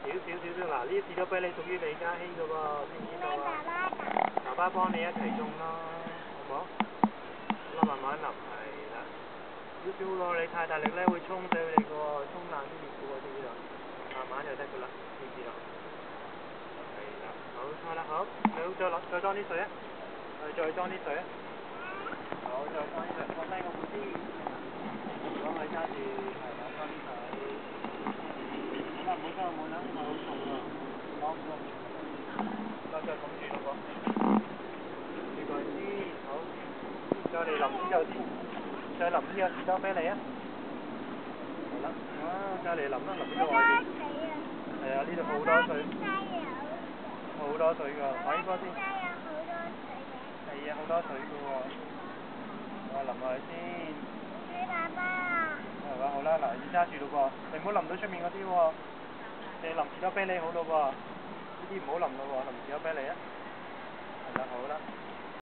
少嗱，呢啲士多啤梨屬於李嘉熙嘅喎，知唔知道啊？爸爸幫你一齊種咯，好唔好？咁慢慢淋係啦，少少咯，你太大力咧會沖死佢哋嘅喎，沖爛啲葉嘅喎，知唔知道？慢慢就得嘅啦，知唔知道？係啦，冇錯啦，好，你好再裝啲水啊，再裝啲水啊，好，再裝啲水，放低個布先，幫佢揸住，係啦，裝啲水。好啦，唔好裝咁滿啦，因為好重啊，攞唔到。再冚住咯噃，呢個先，好，再嚟淋之後先，再淋呢個士多啤梨啊，係啦，再嚟淋啦，淋呢個外邊。係啊，呢度好多水，好多水㗎，睇呢個先。係啊，好多水㗎喎，我淋落去先。係嘛，好啦，嗱，要揸住咯噃，你唔好淋到出面嗰啲喎，你淋士多啤梨好咯噃，呢啲唔好淋咯喎，淋士多啤梨啊。